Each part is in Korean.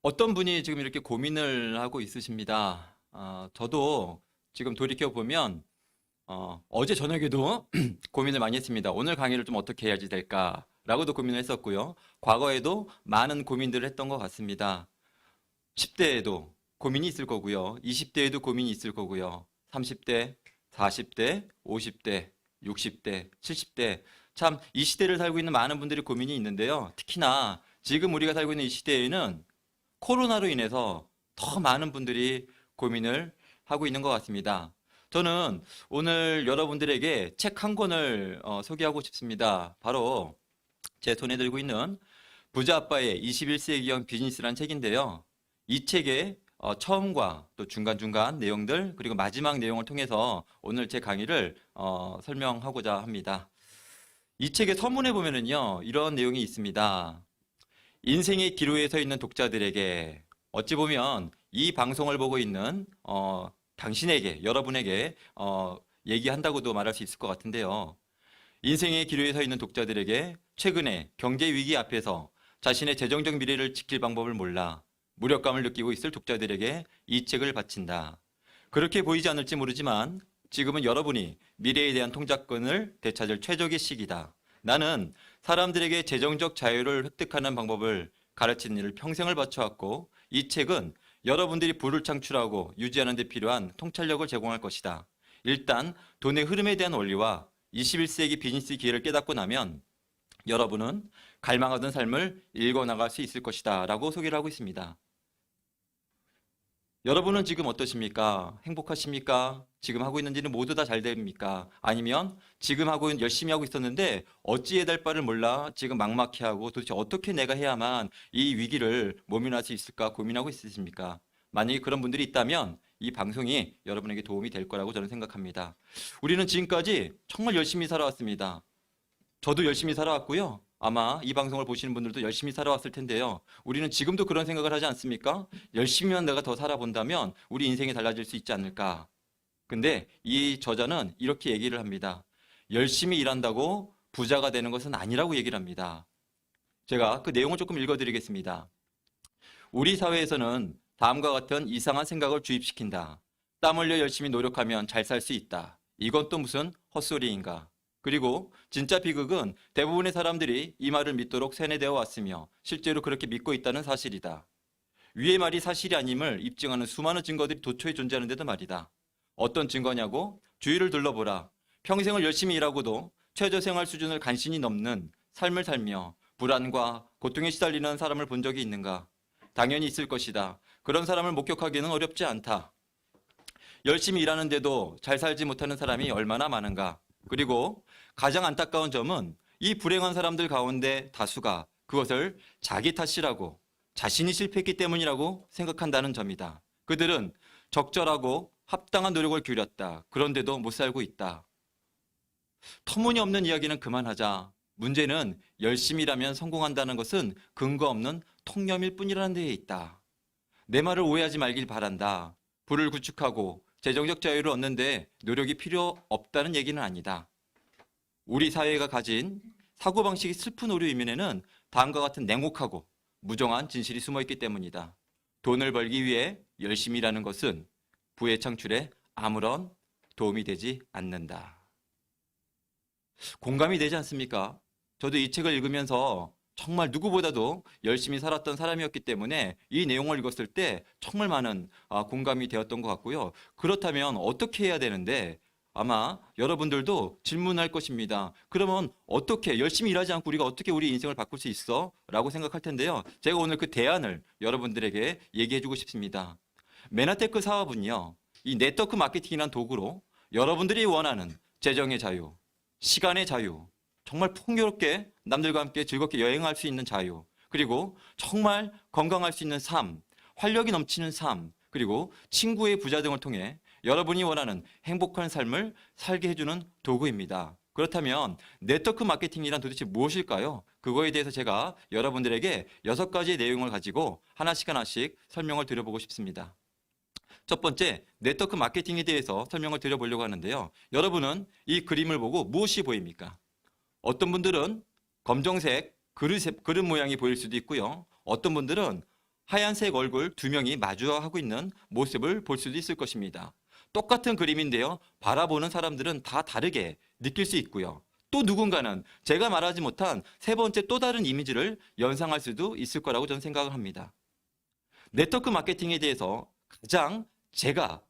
어떤 분이 지금 이렇게 고민을 하고 있으십니다. 저도 지금 돌이켜보면, 어제 저녁에도 고민을 많이 했습니다. 오늘 강의를 좀 어떻게 해야지 될까라고도 고민을 했었고요. 과거에도 많은 고민들을 했던 것 같습니다. 10대에도 고민이 있을 거고요. 20대에도 고민이 있을 거고요. 30대, 40대, 50대, 60대, 70대. 참, 이 시대를 살고 있는 많은 분들이 고민이 있는데요. 특히나 지금 우리가 살고 있는 이 시대에는 코로나로 인해서 더 많은 분들이 고민을 하고 있는 것 같습니다. 저는 오늘 여러분들에게 책 한 권을 소개하고 싶습니다. 바로 제 손에 들고 있는 부자 아빠의 21세기형 비즈니스라는 책인데요. 이 책의 처음과 또 중간중간 내용들 그리고 마지막 내용을 통해서 오늘 제 강의를 설명하고자 합니다. 이 책의 서문에 보면은요, 이런 내용이 있습니다. 인생의 기로에 서 있는 독자들에게 어찌 보면 이 방송을 보고 있는 당신에게 여러분에게 얘기한다고도 말할 수 있을 것 같은데요. 인생의 기로에 서 있는 독자들에게 최근에 경제 위기 앞에서 자신의 재정적 미래를 지킬 방법을 몰라 무력감을 느끼고 있을 독자들에게 이 책을 바친다. 그렇게 보이지 않을지 모르지만 지금은 여러분이 미래에 대한 통작권을 되찾을 최적의 시기다. 나는 사람들에게 재정적 자유를 획득하는 방법을 가르치는 일을 평생을 바쳐왔고 이 책은 여러분들이 부를 창출하고 유지하는 데 필요한 통찰력을 제공할 것이다. 일단 돈의 흐름에 대한 원리와 21세기 비즈니스 기회를 깨닫고 나면 여러분은 갈망하던 삶을 읽어나갈 수 있을 것이다 라고 소개를 하고 있습니다. 여러분은 지금 어떠십니까? 행복하십니까? 지금 하고 있는 일은 모두 다 잘 됩니까? 아니면 지금 열심히 하고 있었는데 어찌해야 될 바를 몰라 지금 막막해하고 도대체 어떻게 내가 해야만 이 위기를 모면할 수 있을까 고민하고 있으십니까? 만약에 그런 분들이 있다면 이 방송이 여러분에게 도움이 될 거라고 저는 생각합니다. 우리는 지금까지 정말 열심히 살아왔습니다. 저도 열심히 살아왔고요. 아마 이 방송을 보시는 분들도 열심히 살아왔을 텐데요. 우리는 지금도 그런 생각을 하지 않습니까? 열심히만 내가 더 살아본다면 우리 인생이 달라질 수 있지 않을까. 근데 이 저자는 이렇게 얘기를 합니다. 열심히 일한다고 부자가 되는 것은 아니라고 얘기를 합니다. 제가 그 내용을 조금 읽어드리겠습니다. 우리 사회에서는 다음과 같은 이상한 생각을 주입시킨다. 땀 흘려 열심히 노력하면 잘 살 수 있다. 이건 또 무슨 헛소리인가. 그리고 진짜 비극은 대부분의 사람들이 이 말을 믿도록 세뇌되어 왔으며 실제로 그렇게 믿고 있다는 사실이다. 위의 말이 사실이 아님을 입증하는 수많은 증거들이 도처에 존재하는데도 말이다. 어떤 증거냐고? 주위를 둘러보라. 평생을 열심히 일하고도 최저생활 수준을 간신히 넘는 삶을 살며 불안과 고통에 시달리는 사람을 본 적이 있는가? 당연히 있을 것이다. 그런 사람을 목격하기는 어렵지 않다. 열심히 일하는데도 잘 살지 못하는 사람이 얼마나 많은가? 그리고 가장 안타까운 점은 이 불행한 사람들 가운데 다수가 그것을 자기 탓이라고 자신이 실패했기 때문이라고 생각한다는 점이다. 그들은 적절하고 합당한 노력을 기울였다. 그런데도 못 살고 있다. 터무니없는 이야기는 그만하자. 문제는 열심히 일하면 성공한다는 것은 근거 없는 통념일 뿐이라는 데에 있다. 내 말을 오해하지 말길 바란다. 부를 구축하고 재정적 자유를 얻는데 노력이 필요 없다는 얘기는 아니다. 우리 사회가 가진 사고방식이 슬픈 오류 이면에는 다음과 같은 냉혹하고 무정한 진실이 숨어있기 때문이다. 돈을 벌기 위해 열심히 일하는 것은 부의 창출에 아무런 도움이 되지 않는다. 공감이 되지 않습니까? 저도 이 책을 읽으면서 정말 누구보다도 열심히 살았던 사람이었기 때문에 이 내용을 읽었을 때 정말 많은 공감이 되었던 것 같고요. 그렇다면 어떻게 해야 되는데 아마 여러분들도 질문할 것입니다. 그러면 어떻게 열심히 일하지 않고 우리가 어떻게 우리 인생을 바꿀 수 있어? 라고 생각할 텐데요. 제가 오늘 그 대안을 여러분들에게 얘기해 주고 싶습니다. 메나테크 사업은요. 이 네트워크 마케팅이라는 도구로 여러분들이 원하는 재정의 자유, 시간의 자유, 정말 풍요롭게 남들과 함께 즐겁게 여행할 수 있는 자유, 그리고 정말 건강할 수 있는 삶, 활력이 넘치는 삶, 그리고 친구의 부자 등을 통해 여러분이 원하는 행복한 삶을 살게 해주는 도구입니다. 그렇다면 네트워크 마케팅이란 도대체 무엇일까요? 그거에 대해서 제가 여러분들에게 6가지의 내용을 가지고 하나씩 설명을 드려보고 싶습니다. 첫 번째, 네트워크 마케팅에 대해서 설명을 드려보려고 하는데요. 여러분은 이 그림을 보고 무엇이 보입니까? 어떤 분들은 검정색 그릇 모양이 보일 수도 있고요. 어떤 분들은 하얀색 얼굴 두 명이 마주하고 있는 모습을 볼 수도 있을 것입니다. 똑같은 그림인데요. 바라보는 사람들은 다 다르게 느낄 수 있고요. 또 누군가는 제가 말하지 못한 세 번째 또 다른 이미지를 연상할 수도 있을 거라고 저는 생각을 합니다. 네트워크 마케팅에 대해서 가장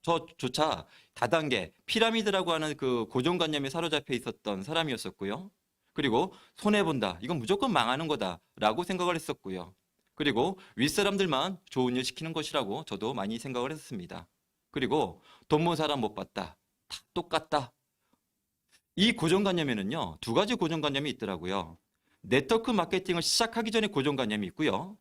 저조차 다단계 피라미드라고 하는 그 고정관념에 사로잡혀 있었던 사람이었었고요. 그리고 손해본다. 이건 무조건 망하는 거다라고 생각을 했었고요. 그리고 윗사람들만 좋은 일 시키는 것이라고 저도 많이 생각을 했습니다. 그리고 돈 모은 사람 못 봤다. 다 똑같다. 이 고정관념에는요, 두 가지 고정관념이 있더라고요. 네트워크 마케팅을 시작하기 전에 고정관념이 있고요.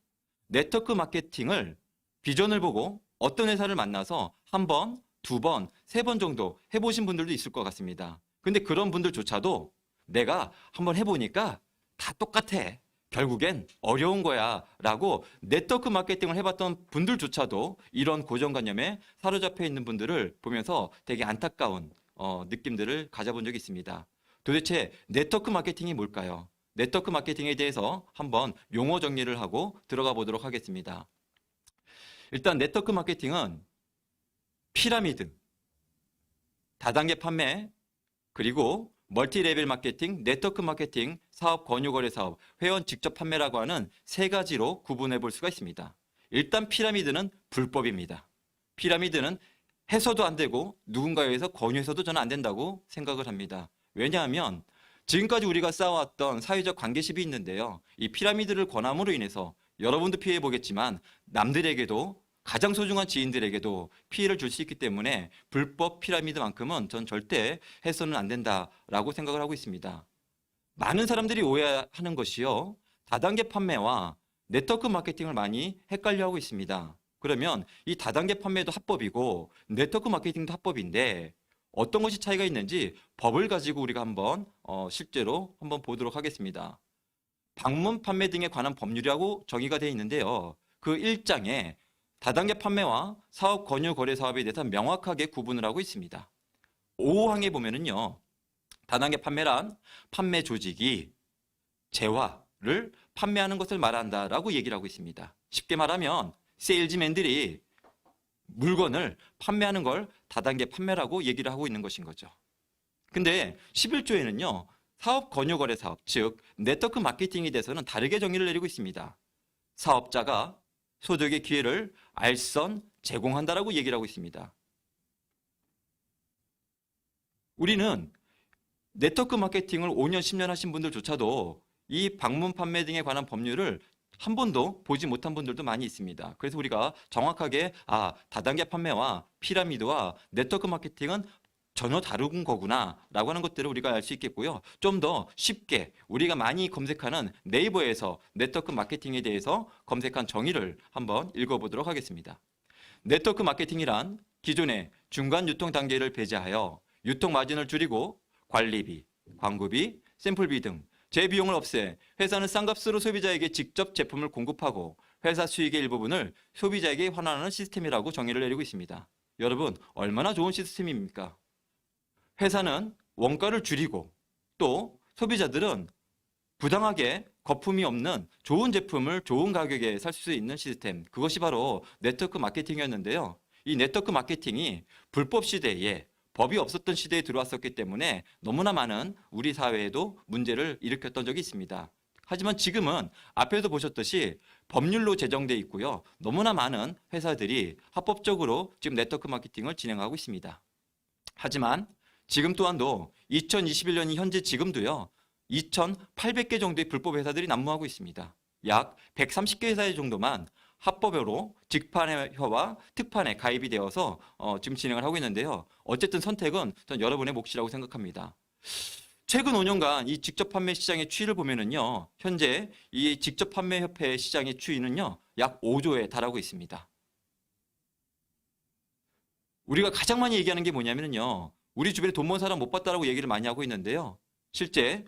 네트워크 마케팅을 비전을 보고 어떤 회사를 만나서 한 번, 두 번, 세 번 정도 해보신 분들도 있을 것 같습니다. 근데 그런 분들조차도 내가 한번 해보니까 다 똑같아. 결국엔 어려운 거야. 라고 네트워크 마케팅을 해봤던 분들조차도 이런 고정관념에 사로잡혀 있는 분들을 보면서 되게 안타까운 느낌들을 가져본 적이 있습니다. 도대체 네트워크 마케팅이 뭘까요? 네트워크 마케팅에 대해서 한번 용어 정리를 하고 들어가 보도록 하겠습니다. 일단 네트워크 마케팅은 피라미드, 다단계 판매, 그리고 멀티레벨 마케팅, 네트워크 마케팅, 사업 권유 거래 사업, 회원 직접 판매라고 하는 세 가지로 구분해 볼 수가 있습니다. 일단 피라미드는 불법입니다. 피라미드는 해서도 안 되고 누군가에 의해서 권유해서도 저는 안 된다고 생각을 합니다. 왜냐하면 지금까지 우리가 쌓아왔던 사회적 관계십이 있는데요. 이 피라미드를 권함으로 인해서 여러분도 피해 보겠지만 남들에게도 가장 소중한 지인들에게도 피해를 줄 수 있기 때문에 불법 피라미드만큼은 전 절대 해서는 안 된다라고 생각을 하고 있습니다. 많은 사람들이 오해하는 것이요. 다단계 판매와 네트워크 마케팅을 많이 헷갈려하고 있습니다. 그러면 이 다단계 판매도 합법이고 네트워크 마케팅도 합법인데 어떤 것이 차이가 있는지 법을 가지고 우리가 한번 실제로 한번 보도록 하겠습니다. 방문 판매 등에 관한 법률이라고 정의가 되어 있는데요. 그 1장에 다단계 판매와 사업 권유 거래 사업에 대해서 명확하게 구분을 하고 있습니다. 5항에 보면은요. 다단계 판매란 판매 조직이 재화를 판매하는 것을 말한다라고 얘기를 하고 있습니다. 쉽게 말하면 세일즈맨들이 물건을 판매하는 걸 다단계 판매라고 얘기를 하고 있는 것인 거죠. 근데 11조에는요. 사업 권유 거래 사업, 즉 네트워크 마케팅에 대해서는 다르게 정의를 내리고 있습니다. 사업자가 소득의 기회를 알선 제공한다라고 얘기를 하고 있습니다. 우리는 네트워크 마케팅을 5년, 10년 하신 분들조차도 이 방문 판매 등에 관한 법률을 한 번도 보지 못한 분들도 많이 있습니다. 그래서 우리가 정확하게 다단계 판매와 피라미드와 네트워크 마케팅은 전혀 다른 거구나 라고 하는 것들을 우리가 알 수 있겠고요. 좀 더 쉽게 우리가 많이 검색하는 네이버에서 네트워크 마케팅에 대해서 검색한 정의를 한번 읽어보도록 하겠습니다. 네트워크 마케팅이란 기존의 중간 유통 단계를 배제하여 유통 마진을 줄이고 관리비, 광고비, 샘플비 등 재비용을 없애 회사는 싼 값으로 소비자에게 직접 제품을 공급하고 회사 수익의 일부분을 소비자에게 환원하는 시스템이라고 정의를 내리고 있습니다. 여러분, 얼마나 좋은 시스템입니까? 회사는 원가를 줄이고 또 소비자들은 부당하게 거품이 없는 좋은 제품을 좋은 가격에 살 수 있는 시스템, 그것이 바로 네트워크 마케팅이었는데요. 이 네트워크 마케팅이 불법 시대에 법이 없었던 시대에 들어왔었기 때문에 너무나 많은 우리 사회에도 문제를 일으켰던 적이 있습니다. 하지만 지금은 앞에도 보셨듯이 법률로 제정돼 있고요. 너무나 많은 회사들이 합법적으로 지금 네트워크 마케팅을 진행하고 있습니다. 하지만 지금 또한도 2021년이 현재 지금도요. 2,800개 정도의 불법 회사들이 난무하고 있습니다. 약 130개 회사 정도만 합법으로 직판회와 특판에 가입이 되어서 지금 진행을 하고 있는데요. 어쨌든 선택은 전 여러분의 몫이라고 생각합니다. 최근 5년간 이 직접 판매 시장의 추이를 보면은요. 현재 이 직접 판매 협회 시장의 추이는요. 약 5조에 달하고 있습니다. 우리가 가장 많이 얘기하는 게 뭐냐면요. 우리 주변에 돈 모은 사람 못 봤다라고 얘기를 많이 하고 있는데요. 실제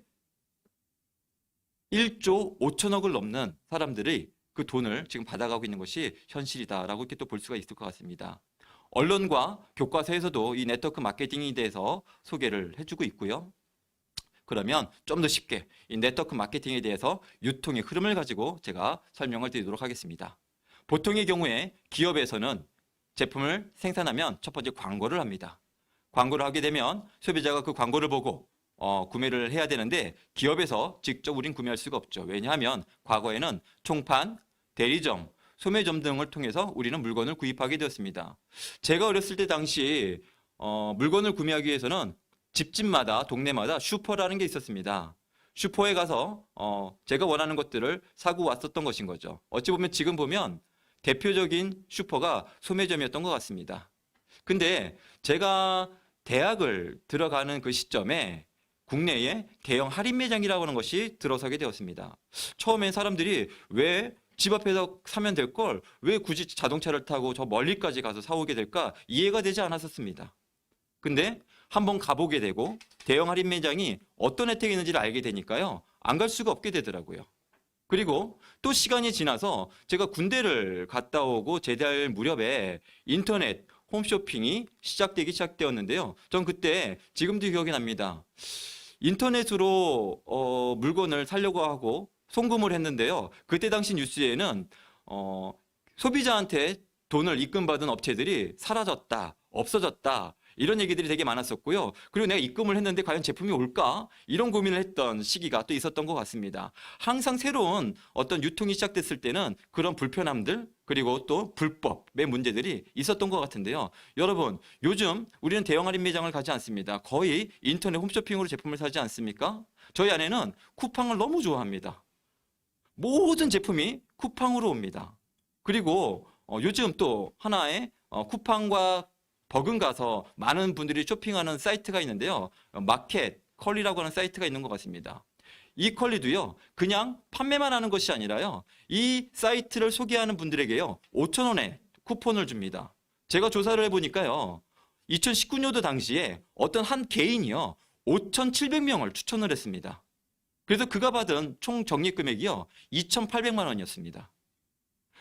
1조 5천억을 넘는 사람들이 그 돈을 지금 받아가고 있는 것이 현실이다라고 이렇게 또 볼 수가 있을 것 같습니다. 언론과 교과서에서도 이 네트워크 마케팅에 대해서 소개를 해주고 있고요. 그러면 좀 더 쉽게 이 네트워크 마케팅에 대해서 유통의 흐름을 가지고 제가 설명을 드리도록 하겠습니다. 보통의 경우에 기업에서는 제품을 생산하면 첫 번째 광고를 합니다. 광고를 하게 되면 소비자가 그 광고를 보고 구매를 해야 되는데 기업에서 직접 우린 구매할 수가 없죠. 왜냐하면 과거에는 총판, 대리점, 소매점 등을 통해서 우리는 물건을 구입하게 되었습니다. 제가 어렸을 때 당시 물건을 구매하기 위해서는 집집마다 동네마다 슈퍼라는 게 있었습니다. 슈퍼에 가서 제가 원하는 것들을 사고 왔었던 것인 거죠. 어찌 보면 지금 보면 대표적인 슈퍼가 소매점이었던 것 같습니다. 근데 제가 대학을 들어가는 그 시점에 국내에 대형 할인 매장이라고 하는 것이 들어서게 되었습니다. 처음엔 사람들이 왜 집 앞에서 사면 될 걸 왜 굳이 자동차를 타고 저 멀리까지 가서 사오게 될까 이해가 되지 않았었습니다. 근데 한번 가보게 되고 대형 할인 매장이 어떤 혜택이 있는지를 알게 되니까요. 안 갈 수가 없게 되더라고요. 그리고 또 시간이 지나서 제가 군대를 갔다 오고 제대할 무렵에 인터넷 홈쇼핑이 시작되었는데요. 전 그때 지금도 기억이 납니다. 인터넷으로 물건을 사려고 하고 송금을 했는데요. 그때 당시 뉴스에는 소비자한테 돈을 입금받은 업체들이 사라졌다, 없어졌다 이런 얘기들이 되게 많았었고요. 그리고 내가 입금을 했는데 과연 제품이 올까? 이런 고민을 했던 시기가 또 있었던 것 같습니다. 항상 새로운 어떤 유통이 시작됐을 때는 그런 불편함들 그리고 또 불법의 문제들이 있었던 것 같은데요. 여러분, 요즘 우리는 대형 할인 매장을 가지 않습니다. 거의 인터넷 홈쇼핑으로 제품을 사지 않습니까? 저희 아내는 쿠팡을 너무 좋아합니다. 모든 제품이 쿠팡으로 옵니다. 그리고 요즘 또 하나의 쿠팡과 버금가서 많은 분들이 쇼핑하는 사이트가 있는데요. 마켓 컬리라고 하는 사이트가 있는 것 같습니다. 이 컬리도요. 그냥 판매만 하는 것이 아니라요. 이 사이트를 소개하는 분들에게요. 5,000원의 쿠폰을 줍니다. 제가 조사를 해보니까요. 2019년도 당시에 어떤 한 개인이요. 5,700명을 추천을 했습니다. 그래서 그가 받은 총 적립금액이요. 2,800만 원이었습니다.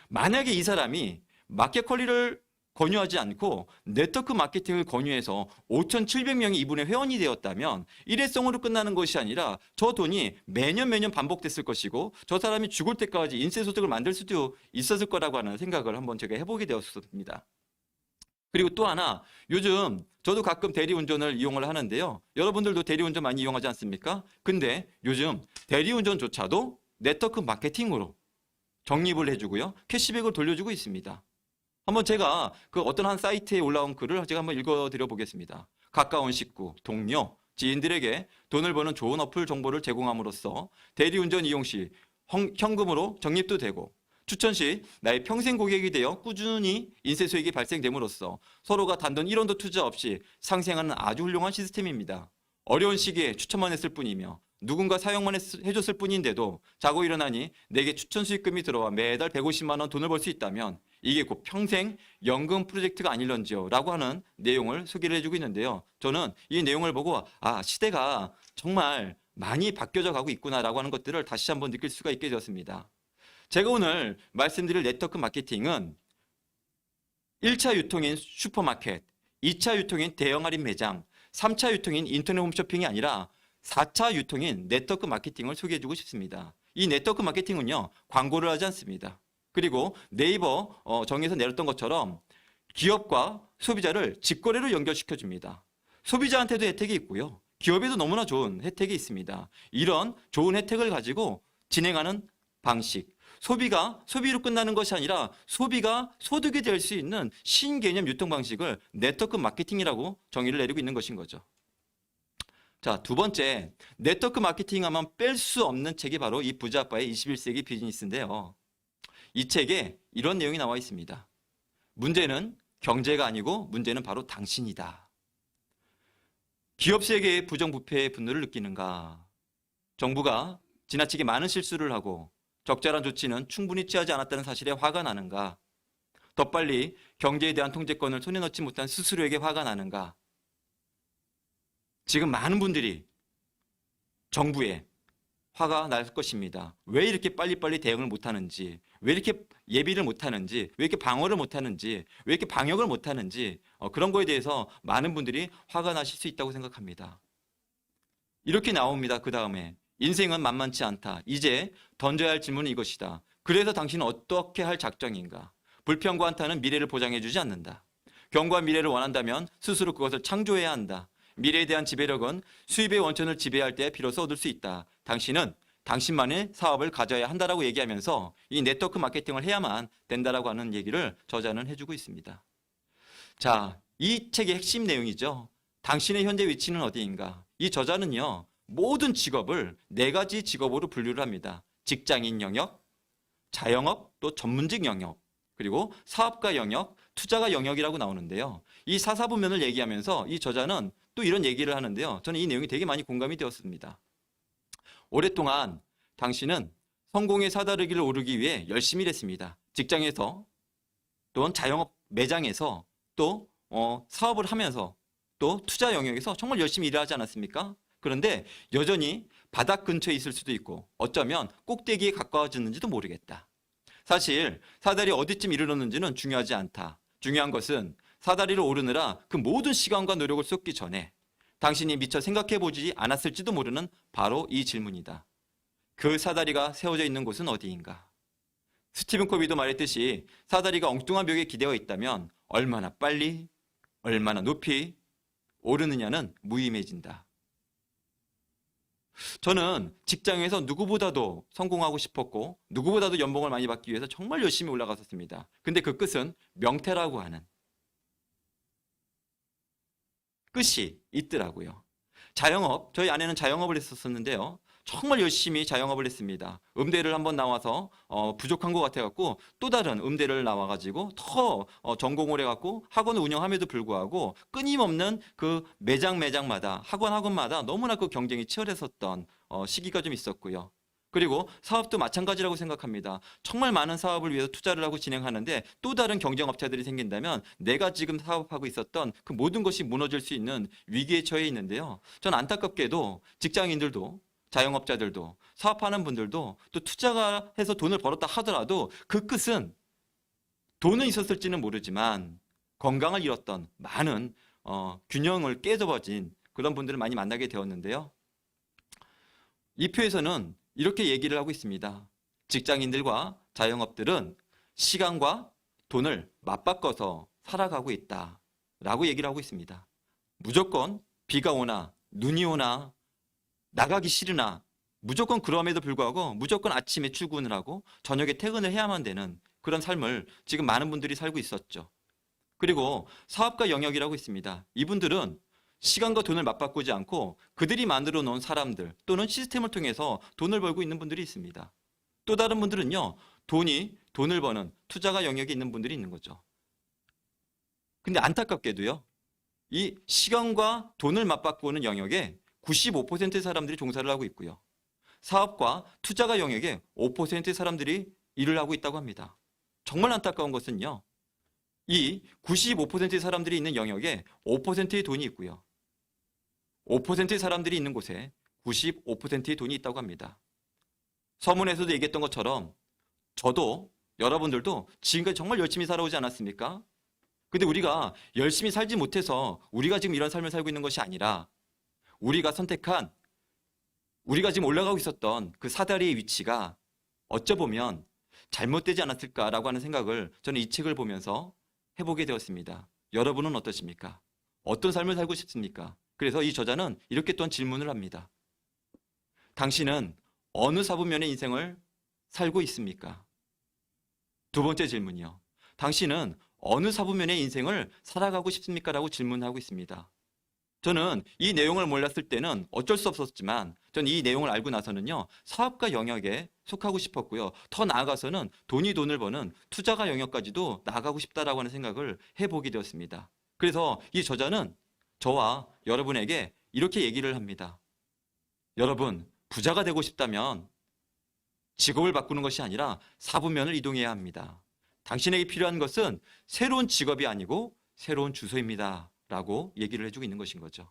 만약에 이 사람이 마켓 컬리를 권유하지 않고 네트워크 마케팅을 권유해서 5,700명이 이분의 회원이 되었다면 일회성으로 끝나는 것이 아니라 저 돈이 매년 반복됐을 것이고 저 사람이 죽을 때까지 인쇄소득을 만들 수도 있었을 거라고 하는 생각을 한번 제가 해보게 되었습니다. 그리고 또 하나, 요즘 저도 가끔 대리운전을 이용을 하는데요. 여러분들도 대리운전 많이 이용하지 않습니까? 근데 요즘 대리운전조차도 네트워크 마케팅으로 적립을 해주고요. 캐시백을 돌려주고 있습니다. 한번 제가 그 어떤 한 사이트에 올라온 글을 제가 한번 읽어드려 보겠습니다. 가까운 식구, 동료, 지인들에게 돈을 버는 좋은 어플 정보를 제공함으로써 대리운전 이용 시 현금으로 적립도 되고 추천 시 나의 평생 고객이 되어 꾸준히 인쇄 수익이 발생됨으로써 서로가 단돈 1원도 투자 없이 상생하는 아주 훌륭한 시스템입니다. 어려운 시기에 추천만 했을 뿐이며 누군가 사용만 해줬을 뿐인데도 자고 일어나니 내게 추천 수익금이 들어와 매달 150만 원 돈을 벌 수 있다면 이게 곧 평생 연금 프로젝트가 아닐런지요 라고 하는 내용을 소개를 해주고 있는데요. 저는 이 내용을 보고 시대가 정말 많이 바뀌어져 가고 있구나라고 하는 것들을 다시 한번 느낄 수가 있게 되었습니다. 제가 오늘 말씀드릴 네트워크 마케팅은 1차 유통인 슈퍼마켓, 2차 유통인 대형 할인 매장, 3차 유통인 인터넷 홈쇼핑이 아니라 4차 유통인 네트워크 마케팅을 소개해주고 싶습니다. 이 네트워크 마케팅은요. 광고를 하지 않습니다. 그리고 네이버 정의에서 내렸던 것처럼 기업과 소비자를 직거래로 연결시켜줍니다. 소비자한테도 혜택이 있고요. 기업에도 너무나 좋은 혜택이 있습니다. 이런 좋은 혜택을 가지고 진행하는 방식. 소비가 소비로 끝나는 것이 아니라 소비가 소득이 될 수 있는 신개념 유통 방식을 네트워크 마케팅이라고 정의를 내리고 있는 것인 거죠. 자, 두 번째, 네트워크 마케팅 하면 뺄 수 없는 책이 바로 이 부자아빠의 21세기 비즈니스인데요. 이 책에 이런 내용이 나와 있습니다. 문제는 경제가 아니고 문제는 바로 당신이다. 기업 세계의 부정부패의 분노를 느끼는가? 정부가 지나치게 많은 실수를 하고 적절한 조치는 충분히 취하지 않았다는 사실에 화가 나는가? 더 빨리 경제에 대한 통제권을 손에 넣지 못한 스스로에게 화가 나는가? 지금 많은 분들이 정부에 화가 날 것입니다. 왜 이렇게 빨리빨리 대응을 못하는지, 왜 이렇게 예비를 못하는지, 왜 이렇게 방어를 못하는지, 왜 이렇게 방역을 못하는지 그런 거에 대해서 많은 분들이 화가 나실 수 있다고 생각합니다. 이렇게 나옵니다. 그 다음에 인생은 만만치 않다. 이제 던져야 할 질문은 이것이다. 그래서 당신은 어떻게 할 작정인가? 불평과 한탄은 미래를 보장해주지 않는다. 견고한 미래를 원한다면 스스로 그것을 창조해야 한다. 미래에 대한 지배력은 수입의 원천을 지배할 때 비로소 얻을 수 있다. 당신은 당신만의 사업을 가져야 한다라고 얘기하면서 이 네트워크 마케팅을 해야만 된다라고 하는 얘기를 저자는 해주고 있습니다. 자, 이 책의 핵심 내용이죠. 당신의 현재 위치는 어디인가? 이 저자는요, 모든 직업을 4가지 직업으로 분류를 합니다. 직장인 영역, 자영업, 또 전문직 영역, 그리고 사업가 영역, 투자가 영역이라고 나오는데요. 이 사사분면을 얘기하면서 이 저자는 또 이런 얘기를 하는데요. 저는 이 내용이 되게 많이 공감이 되었습니다. 오랫동안 당신은 성공의 사다리기를 오르기 위해 열심히 일했습니다. 직장에서 또는 자영업 매장에서 또 사업을 하면서 또 투자 영역에서 정말 열심히 일을 하지 않았습니까? 그런데 여전히 바닥 근처에 있을 수도 있고 어쩌면 꼭대기에 가까워졌는지도 모르겠다. 사실 사다리 어디쯤 이르렀는지는 중요하지 않다. 중요한 것은 사다리를 오르느라 그 모든 시간과 노력을 쏟기 전에 당신이 미처 생각해보지 않았을지도 모르는 바로 이 질문이다. 그 사다리가 세워져 있는 곳은 어디인가? 스티븐 코비도 말했듯이 사다리가 엉뚱한 벽에 기대어 있다면 얼마나 빨리, 얼마나 높이 오르느냐는 무의미해진다. 저는 직장에서 누구보다도 성공하고 싶었고 누구보다도 연봉을 많이 받기 위해서 정말 열심히 올라갔었습니다. 근데 그 끝은 명퇴라고 하는 끝이 있더라고요. 자영업, 저희 아내는 자영업을 했었는데요. 정말 열심히 자영업을 했습니다. 음대를 한번 나와서 부족한 것 같아갖고 또 다른 음대를 나와가지고 더 전공을 해갖고 학원을 운영함에도 불구하고 끊임없는 그 매장마다 학원마다 너무나 그 경쟁이 치열했었던 시기가 좀 있었고요. 그리고 사업도 마찬가지라고 생각합니다. 정말 많은 사업을 위해서 투자를 하고 진행하는데 또 다른 경쟁업체들이 생긴다면 내가 지금 사업하고 있었던 그 모든 것이 무너질 수 있는 위기에 처해 있는데요. 전 안타깝게도 직장인들도 자영업자들도 사업하는 분들도 또 투자가 해서 돈을 벌었다 하더라도 그 끝은 돈은 있었을지는 모르지만 건강을 잃었던 많은 균형을 깨져버린 그런 분들을 많이 만나게 되었는데요. 이 표에서는 이렇게 얘기를 하고 있습니다. 직장인들과 자영업들은 시간과 돈을 맞바꿔서 살아가고 있다라고 얘기를 하고 있습니다. 무조건 비가 오나 눈이 오나 나가기 싫으나 무조건 그럼에도 불구하고 무조건 아침에 출근을 하고 저녁에 퇴근을 해야만 되는 그런 삶을 지금 많은 분들이 살고 있었죠. 그리고 사업가 영역이라고 있습니다. 이분들은 시간과 돈을 맞바꾸지 않고 그들이 만들어 놓은 사람들 또는 시스템을 통해서 돈을 벌고 있는 분들이 있습니다. 또 다른 분들은요, 돈을 버는 투자가 영역에 있는 분들이 있는 거죠. 근데 안타깝게도요, 이 시간과 돈을 맞바꾸는 영역에 95%의 사람들이 종사를 하고 있고요. 사업과 투자가 영역에 5%의 사람들이 일을 하고 있다고 합니다. 정말 안타까운 것은요, 이 95%의 사람들이 있는 영역에 5%의 돈이 있고요. 5%의 사람들이 있는 곳에 95%의 돈이 있다고 합니다. 서문에서도 얘기했던 것처럼 저도 여러분들도 지금까지 정말 열심히 살아오지 않았습니까? 근데 우리가 열심히 살지 못해서 우리가 지금 이런 삶을 살고 있는 것이 아니라 우리가 선택한 우리가 지금 올라가고 있었던 그 사다리의 위치가 어쩌보면 잘못되지 않았을까라고 하는 생각을 저는 이 책을 보면서 해보게 되었습니다. 여러분은 어떠십니까? 어떤 삶을 살고 싶습니까? 그래서 이 저자는 이렇게 또한 질문을 합니다. 당신은 어느 사분면의 인생을 살고 있습니까? 두 번째 질문이요. 당신은 어느 사분면의 인생을 살아가고 싶습니까? 라고 질문하고 있습니다. 저는 이 내용을 몰랐을 때는 어쩔 수 없었지만 저는 이 내용을 알고 나서는요, 사업가 영역에 속하고 싶었고요. 더 나아가서는 돈을 버는 투자가 영역까지도 나아가고 싶다라고 하는 생각을 해보게 되었습니다. 그래서 이 저자는 저와 여러분에게 이렇게 얘기를 합니다. 여러분, 부자가 되고 싶다면 직업을 바꾸는 것이 아니라 사분면을 이동해야 합니다. 당신에게 필요한 것은 새로운 직업이 아니고 새로운 주소입니다. 라고 얘기를 해주고 있는 것인 거죠.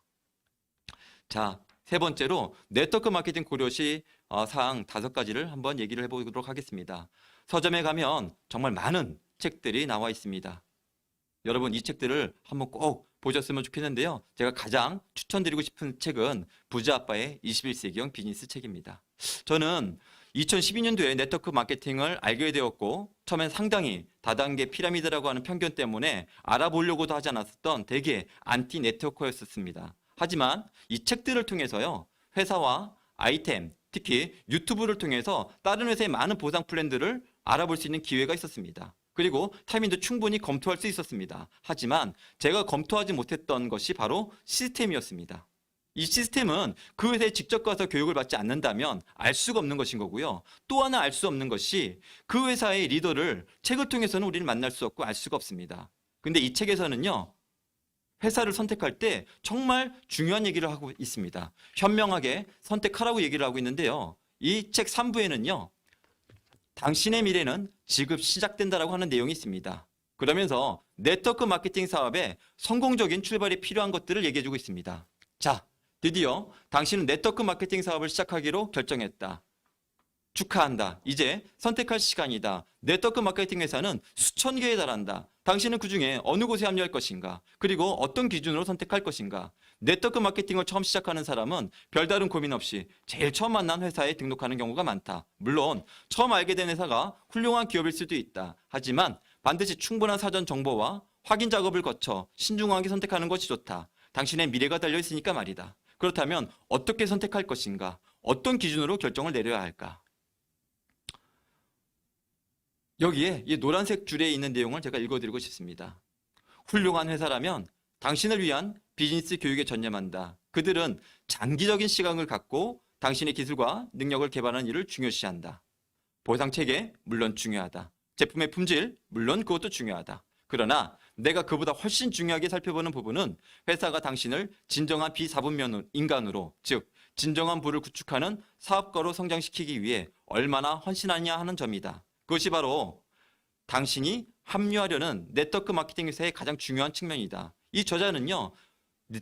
자, 세 번째로 네트워크 마케팅 고려시 사항 5가지를 한번 얘기를 해보도록 하겠습니다. 서점에 가면 정말 많은 책들이 나와 있습니다. 여러분 이 책들을 한번 꼭 보셨으면 좋겠는데요. 제가 가장 추천드리고 싶은 책은 부자 아빠의 21세기형 비즈니스 책입니다. 저는 2012년도에 네트워크 마케팅을 알게 되었고 처음엔 상당히 다단계 피라미드라고 하는 편견 때문에 알아보려고도 하지 않았었던 되게 안티 네트워커였었습니다. 하지만 이 책들을 통해서요. 회사와 아이템, 특히 유튜브를 통해서 다른 회사의 많은 보상 플랜들을 알아볼 수 있는 기회가 있었습니다. 그리고 타이밍도 충분히 검토할 수 있었습니다. 하지만 제가 검토하지 못했던 것이 바로 시스템이었습니다. 이 시스템은 그 회사에 직접 가서 교육을 받지 않는다면 알 수가 없는 것인 거고요. 또 하나 알 수 없는 것이 그 회사의 리더를 책을 통해서는 우리는 만날 수 없고 알 수가 없습니다. 근데 이 책에서는요. 회사를 선택할 때 정말 중요한 얘기를 하고 있습니다. 현명하게 선택하라고 얘기를 하고 있는데요. 이 책 3부에는요. 당신의 미래는 지금 시작된다라고 하는 내용이 있습니다. 그러면서 네트워크 마케팅 사업에 성공적인 출발이 필요한 것들을 얘기해주고 있습니다. 자, 드디어 당신은 네트워크 마케팅 사업을 시작하기로 결정했다. 축하한다. 이제 선택할 시간이다. 네트워크 마케팅 회사는 수천 개에 달한다. 당신은 그 중에 어느 곳에 합류할 것인가? 그리고 어떤 기준으로 선택할 것인가? 네트워크 마케팅을 처음 시작하는 사람은 별다른 고민 없이 제일 처음 만난 회사에 등록하는 경우가 많다. 물론 처음 알게 된 회사가 훌륭한 기업일 수도 있다. 하지만 반드시 충분한 사전 정보와 확인 작업을 거쳐 신중하게 선택하는 것이 좋다. 당신의 미래가 달려 있으니까 말이다. 그렇다면 어떻게 선택할 것인가? 어떤 기준으로 결정을 내려야 할까? 여기에 이 노란색 줄에 있는 내용을 제가 읽어드리고 싶습니다. 훌륭한 회사라면 당신을 위한 비즈니스 교육에 전념한다. 그들은 장기적인 시각을 갖고 당신의 기술과 능력을 개발하는 일을 중요시한다. 보상 체계, 물론 중요하다. 제품의 품질, 물론 그것도 중요하다. 그러나 내가 그보다 훨씬 중요하게 살펴보는 부분은 회사가 당신을 진정한 비사분면 인간으로, 즉 진정한 부를 구축하는 사업가로 성장시키기 위해 얼마나 헌신하냐 하는 점이다. 그것이 바로 당신이 합류하려는 네트워크 마케팅 회사의 가장 중요한 측면이다. 이 저자는요.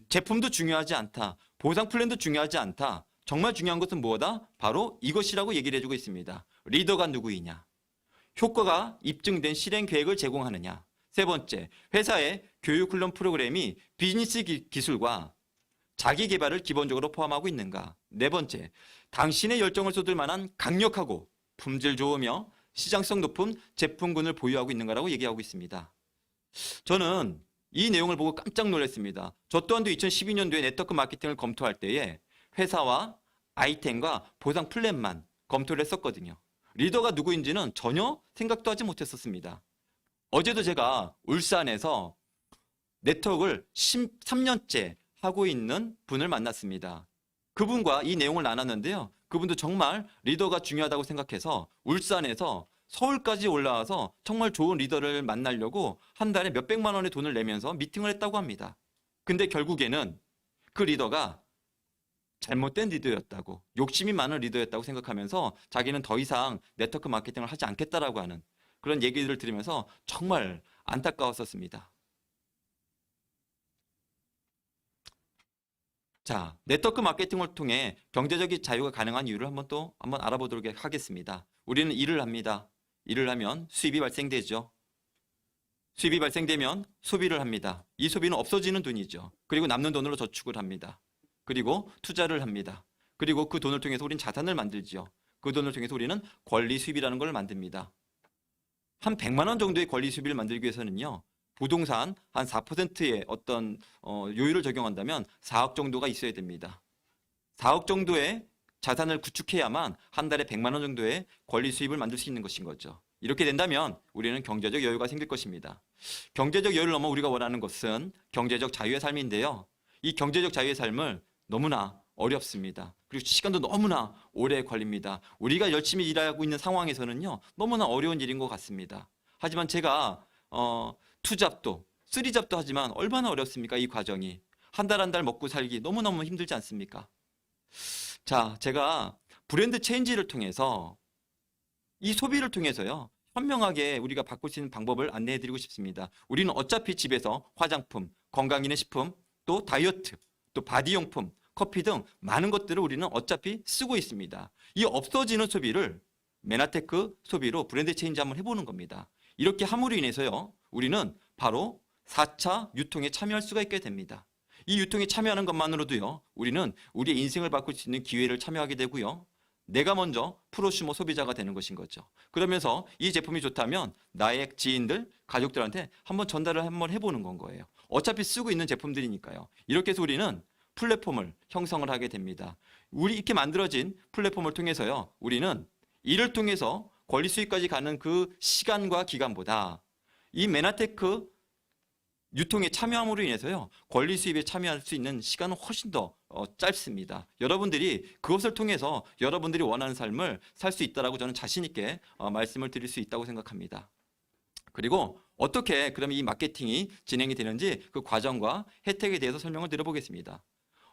제품도 중요하지 않다. 보상 플랜도 중요하지 않다. 정말 중요한 것은 무엇이다? 바로 이것이라고 얘기를 해주고 있습니다. 리더가 누구이냐? 효과가 입증된 실행 계획을 제공하느냐? 세 번째, 회사의 교육 훈련 프로그램이 비즈니스 기술과 자기 개발을 기본적으로 포함하고 있는가? 네 번째, 당신의 열정을 쏟을 만한 강력하고 품질 좋으며 시장성 높은 제품군을 보유하고 있는가라고 얘기하고 있습니다. 저는 이 내용을 보고 깜짝 놀랐습니다. 저 또한도 2012년도에 네트워크 마케팅을 검토할 때에 회사와 아이템과 보상 플랜만 검토를 했었거든요. 리더가 누구인지는 전혀 생각도 하지 못했었습니다. 어제도 제가 울산에서 네트워크를 13년째 하고 있는 분을 만났습니다. 그분과 이 내용을 나눴는데요. 그분도 정말 리더가 중요하다고 생각해서 울산에서 서울까지 올라와서 정말 좋은 리더를 만나려고 한 달에 몇백만 원의 돈을 내면서 미팅을 했다고 합니다. 근데 결국에는 그 리더가 잘못된 리더였다고, 욕심이 많은 리더였다고 생각하면서 자기는 더 이상 네트워크 마케팅을 하지 않겠다라고 하는 그런 얘기들을 들으면서 정말 안타까웠었습니다. 자, 네트워크 마케팅을 통해 경제적인 자유가 가능한 이유를 한번 알아보도록 하겠습니다. 우리는 일을 합니다. 일을 하면 수입이 발생되죠. 수입이 발생되면 소비를 합니다. 이 소비는 없어지는 돈이죠. 그리고 남는 돈으로 저축을 합니다. 그리고 투자를 합니다. 그리고 그 돈을 통해서 우리는 자산을 만들죠. 그 돈을 통해서 우리는 권리 수입이라는 걸 만듭니다. 한 100만 원 정도의 권리 수입을 만들기 위해서는요. 부동산 한 4%의 어떤 요율을 적용한다면 4억 정도가 있어야 됩니다. 4억 정도의 자산을 구축해야만 한 달에 100만 원 정도의 권리 수입을 만들 수 있는 것인 거죠. 이렇게 된다면 우리는 경제적 여유가 생길 것입니다. 경제적 여유를 넘어 우리가 원하는 것은 경제적 자유의 삶인데요. 이 경제적 자유의 삶을 너무나 어렵습니다. 그리고 시간도 너무나 오래 걸립니다. 우리가 열심히 일하고 있는 상황에서는요. 너무나 어려운 일인 것 같습니다. 하지만 제가 투잡도, 쓰리잡도 하지만 얼마나 어렵습니까? 이 과정이. 한 달 한 달 먹고 살기 너무너무 힘들지 않습니까? 자, 제가 브랜드 체인지를 통해서 이 소비를 통해서요. 현명하게 우리가 바꿀 수 있는 방법을 안내해 드리고 싶습니다. 우리는 어차피 집에서 화장품, 건강기능식품, 또 다이어트, 또 바디용품, 커피 등 많은 것들을 우리는 어차피 쓰고 있습니다. 이 없어지는 소비를 메나테크 소비로 브랜드 체인지 한번 해보는 겁니다. 이렇게 함으로 인해서요. 우리는 바로 4차 유통에 참여할 수가 있게 됩니다. 이 유통에 참여하는 것만으로도요. 우리는 우리의 인생을 바꿀 수 있는 기회를 참여하게 되고요. 내가 먼저 프로슈머 소비자가 되는 것인 거죠. 그러면서 이 제품이 좋다면 나의 지인들, 가족들한테 한번 전달을 한번 해보는 건 거예요. 어차피 쓰고 있는 제품들이니까요. 이렇게 해서 우리는 플랫폼을 형성을 하게 됩니다. 우리 이렇게 만들어진 플랫폼을 통해서요. 우리는 이를 통해서 권리 수익까지 가는 그 시간과 기간보다 이 메나테크 유통에 참여함으로 인해서요. 권리 수입에 참여할 수 있는 시간은 훨씬 더 짧습니다. 여러분들이 그것을 통해서 여러분들이 원하는 삶을 살 수 있다라고 저는 자신 있게 말씀을 드릴 수 있다고 생각합니다. 그리고 어떻게 그럼 이 마케팅이 진행이 되는지 그 과정과 혜택에 대해서 설명을 드려보겠습니다.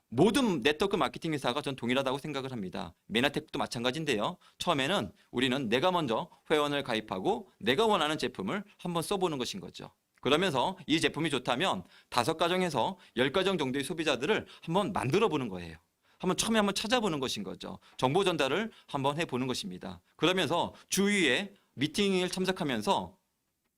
모든 네트워크 마케팅 회사가 전 동일하다고 생각을 합니다. 메나테크도 마찬가지인데요. 처음에는 우리는 내가 먼저 회원을 가입하고 내가 원하는 제품을 한번 써보는 것인 거죠. 그러면서 이 제품이 좋다면 5가정에서 10가정 정도의 소비자들을 한번 만들어 보는 거예요. 처음에 한번 찾아보는 것인 거죠. 정보 전달을 한번 해보는 것입니다. 그러면서 주위에 미팅을 참석하면서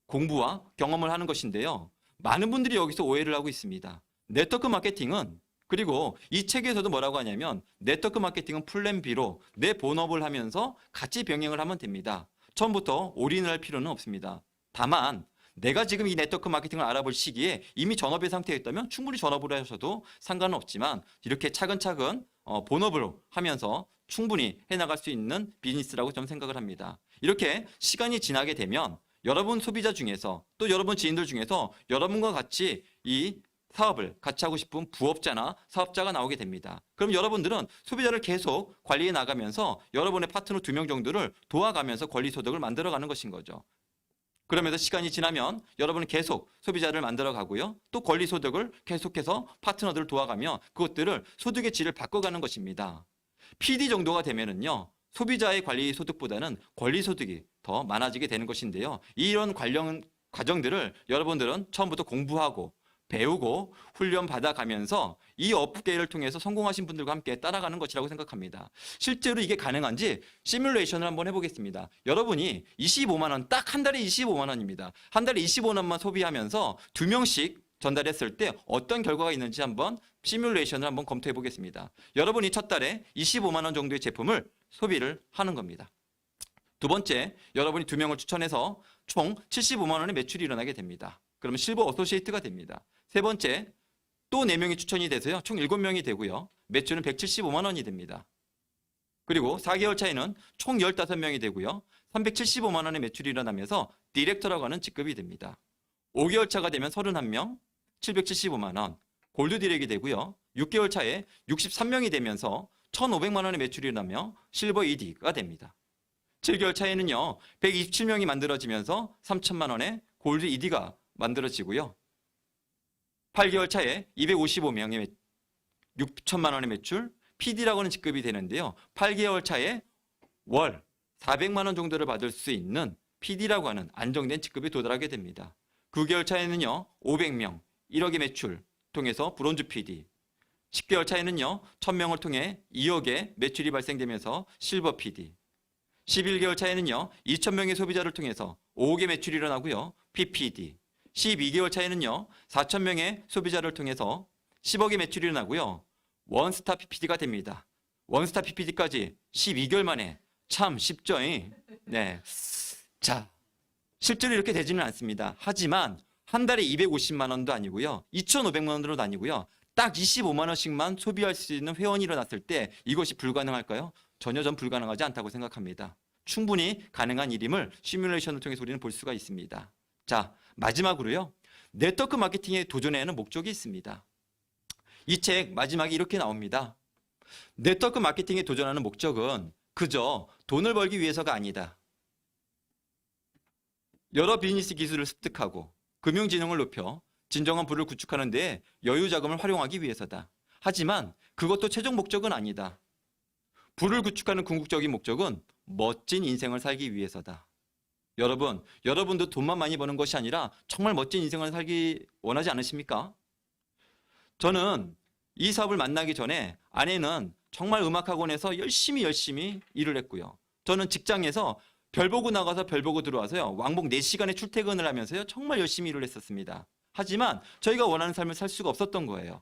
공부와 경험을 하는 것인데요. 많은 분들이 여기서 오해를 하고 있습니다. 네트워크 마케팅은 그리고 이 책에서도 뭐라고 하냐면 네트워크 마케팅은 플랜 B로 내 본업을 하면서 같이 병행을 하면 됩니다. 처음부터 올인을 할 필요는 없습니다. 다만 내가 지금 이 네트워크 마케팅을 알아볼 시기에 이미 전업의 상태에 있다면 충분히 전업으로 하셔도 상관은 없지만 이렇게 차근차근 본업으로 하면서 충분히 해나갈 수 있는 비즈니스라고 저는 생각을 합니다. 이렇게 시간이 지나게 되면 여러분 소비자 중에서 또 여러분 지인들 중에서 여러분과 같이 이 사업을 같이 하고 싶은 부업자나 사업자가 나오게 됩니다. 그럼 여러분들은 소비자를 계속 관리해 나가면서 여러분의 파트너 2명 정도를 도와가면서 권리소득을 만들어가는 것인 거죠. 그러면서 시간이 지나면 여러분은 계속 소비자를 만들어 가고요. 또 권리소득을 계속해서 파트너들을 도와가며 그것들을 소득의 질을 바꿔가는 것입니다. PD 정도가 되면은요. 소비자의 관리 소득보다는 권리 소득이 더 많아지게 되는 것인데요. 이런 관련 과정들을 여러분들은 처음부터 공부하고 배우고 훈련 받아가면서 이 업계를 통해서 성공하신 분들과 함께 따라가는 것이라고 생각합니다. 실제로 이게 가능한지 시뮬레이션을 한번 해보겠습니다. 여러분이 25만 원, 딱 한 달에 25만 원입니다. 한 달에 25만 원만 소비하면서 2명씩 전달했을 때 어떤 결과가 있는지 한번 시뮬레이션을 한번 검토해 보겠습니다. 여러분이 첫 달에 25만 원 정도의 제품을 소비를 하는 겁니다. 두 번째, 여러분이 2명을 추천해서 총 75만 원의 매출이 일어나게 됩니다. 그러면 실버 어소시에이트가 됩니다. 세 번째, 또 4명이 추천이 돼서요. 총 7명이 되고요. 매출은 175만 원이 됩니다. 그리고 4개월 차에는 총 15명이 되고요. 375만 원의 매출이 일어나면서 디렉터라고 하는 직급이 됩니다. 5개월 차가 되면 31명, 775만 원, 골드 디렉이 되고요. 6개월 차에 63명이 되면서 1,500만 원의 매출이 일어나며 실버 ED가 됩니다. 7개월 차에는요. 127명이 만들어지면서 3천만 원의 골드 ED가 만들어지고요. 8개월 차에 255명의 6천만 원의 매출, PD라고 하는 직급이 되는데요. 8개월 차에 월 400만 원 정도를 받을 수 있는 PD라고 하는 안정된 직급에 도달하게 됩니다. 9개월 차에는요. 500명, 1억의 매출 통해서 브론즈 PD, 10개월 차에는요. 1000명을 통해 2억의 매출이 발생되면서 실버 PD, 11개월 차에는요. 2000명의 소비자를 통해서 5억의 매출이 일어나고요. PPD, 12개월 차에는요. 4,000명의 소비자를 통해서 10억의 매출이 일어나고요. 원스타 PPD가 됩니다. 원스타 PPD까지 12개월 만에 참 쉽죠? 네. 자, 실제로 이렇게 되지는 않습니다. 하지만 한 달에 250만 원도 아니고요. 2,500만 원도 아니고요. 딱 25만 원씩만 소비할 수 있는 회원이 일어났을 때 이것이 불가능할까요? 전혀 전 불가능하지 않다고 생각합니다. 충분히 가능한 일임을 시뮬레이션을 통해서 우리는 볼 수가 있습니다. 자, 마지막으로요. 네트워크 마케팅에 도전해야 하는 목적이 있습니다. 이 책 마지막에 이렇게 나옵니다. 네트워크 마케팅에 도전하는 목적은 그저 돈을 벌기 위해서가 아니다. 여러 비즈니스 기술을 습득하고 금융지능을 높여 진정한 부를 구축하는 데 여유 자금을 활용하기 위해서다. 하지만 그것도 최종 목적은 아니다. 부를 구축하는 궁극적인 목적은 멋진 인생을 살기 위해서다. 여러분도 돈만 많이 버는 것이 아니라 정말 멋진 인생을 살기 원하지 않으십니까? 저는 이 사업을 만나기 전에 아내는 정말 음악학원에서 열심히 일을 했고요. 저는 직장에서 별 보고 나가서 별 보고 들어와서요. 왕복 4시간의 출퇴근을 하면서요. 정말 열심히 일을 했었습니다. 하지만 저희가 원하는 삶을 살 수가 없었던 거예요.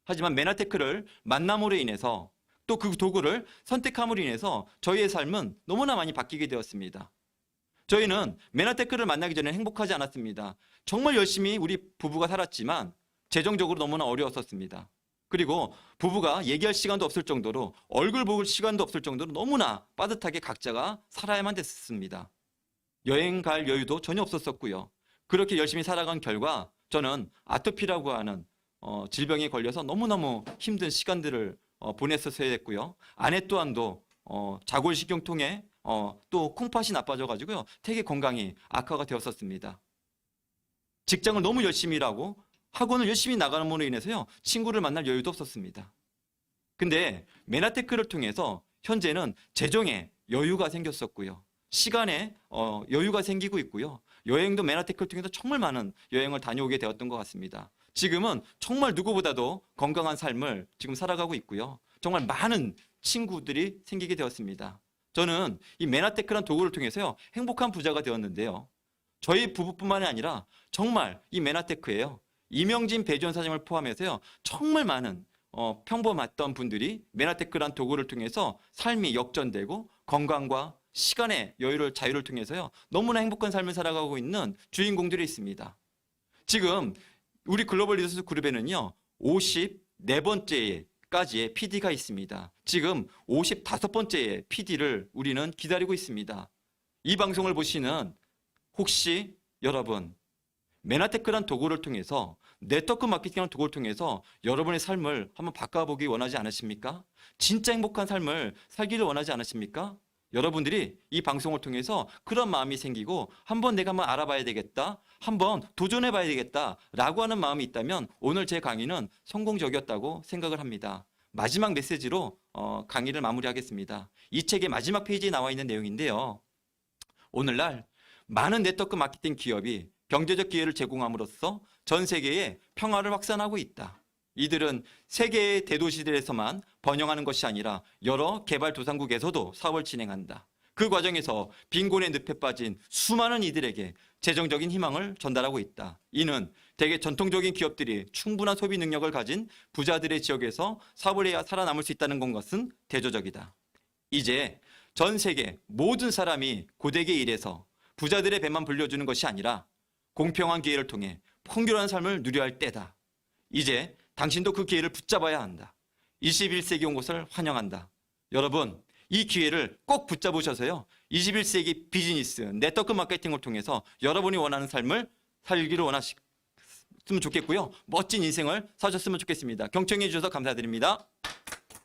하지만 메나테크를 만남으로 인해서 또 그 도구를 선택함으로 인해서 저희의 삶은 너무나 많이 바뀌게 되었습니다. 저희는 메나테크를 만나기 전에 행복하지 않았습니다. 정말 열심히 우리 부부가 살았지만 재정적으로 너무나 어려웠었습니다. 그리고 부부가 얘기할 시간도 없을 정도로 얼굴 볼 시간도 없을 정도로 너무나 빠듯하게 각자가 살아야만 됐습니다. 여행 갈 여유도 전혀 없었었고요. 그렇게 열심히 살아간 결과 저는 아토피라고 하는 질병에 걸려서 너무너무 힘든 시간들을 보냈었어야 했고요. 아내 또한도 자골식용통에 또 콩팥이 나빠져 가지고요. 되게 건강이 악화가 되었었습니다. 직장을 너무 열심히 일하고 학원을 열심히 나감으로 인해서요. 친구를 만날 여유도 없었습니다. 근데 메나테크를 통해서 현재는 재정에 여유가 생겼었고요. 시간에 여유가 생기고 있고요. 여행도 메나테크를 통해서 정말 많은 여행을 다녀오게 되었던 것 같습니다. 지금은 정말 누구보다도 건강한 삶을 지금 살아가고 있고요. 정말 많은 친구들이 생기게 되었습니다. 저는 이 메나테크란 도구를 통해서요. 행복한 부자가 되었는데요. 저희 부부뿐만이 아니라 정말 이 메나테크예요. 이명진 배지원 사장을 포함해서요. 정말 많은 평범했던 분들이 메나테크란 도구를 통해서 삶이 역전되고 건강과 시간의 여유를 자유를 통해서요. 너무나 행복한 삶을 살아가고 있는 주인공들이 있습니다. 지금 우리 글로벌 리더십 그룹에는요. 54번째까지의 PD가 있습니다. 지금 55번째의 PD를 우리는 기다리고 있습니다. 이 방송을 보시는 혹시 여러분 메나테크란 도구를 통해서 네트워크 마케팅이라는 도구를 통해서 여러분의 삶을 한번 바꿔보기 원하지 않으십니까? 진짜 행복한 삶을 살기를 원하지 않으십니까? 여러분들이 이 방송을 통해서 그런 마음이 생기고 한번 내가 한번 알아봐야 되겠다, 한번 도전해봐야 되겠다라고 하는 마음이 있다면 오늘 제 강의는 성공적이었다고 생각을 합니다. 마지막 메시지로 강의를 마무리하겠습니다. 이 책의 마지막 페이지에 나와 있는 내용인데요. 오늘날 많은 네트워크 마케팅 기업이 경제적 기회를 제공함으로써 전 세계에 평화를 확산하고 있다. 이들은 세계의 대도시들에서만 번영하는 것이 아니라 여러 개발도상국에서도 사업을 진행한다. 그 과정에서 빈곤의 늪에 빠진 수많은 이들에게 재정적인 희망을 전달하고 있다. 이는 대개 전통적인 기업들이 충분한 소비 능력을 가진 부자들의 지역에서 사업을 해야 살아남을 수 있다는 것은 대조적이다. 이제 전 세계 모든 사람이 고되게 일해서 부자들의 배만 불려주는 것이 아니라 공평한 기회를 통해 풍요로운 삶을 누려야 할 때다. 이제 당신도 그 기회를 붙잡아야 한다. 21세기 온 것을 환영한다. 여러분, 이 기회를 꼭 붙잡으셔서요. 21세기 비즈니스, 네트워크 마케팅을 통해서 여러분이 원하는 삶을 살기를 원하셨으면 좋겠고요. 멋진 인생을 사셨으면 좋겠습니다. 경청해 주셔서 감사드립니다.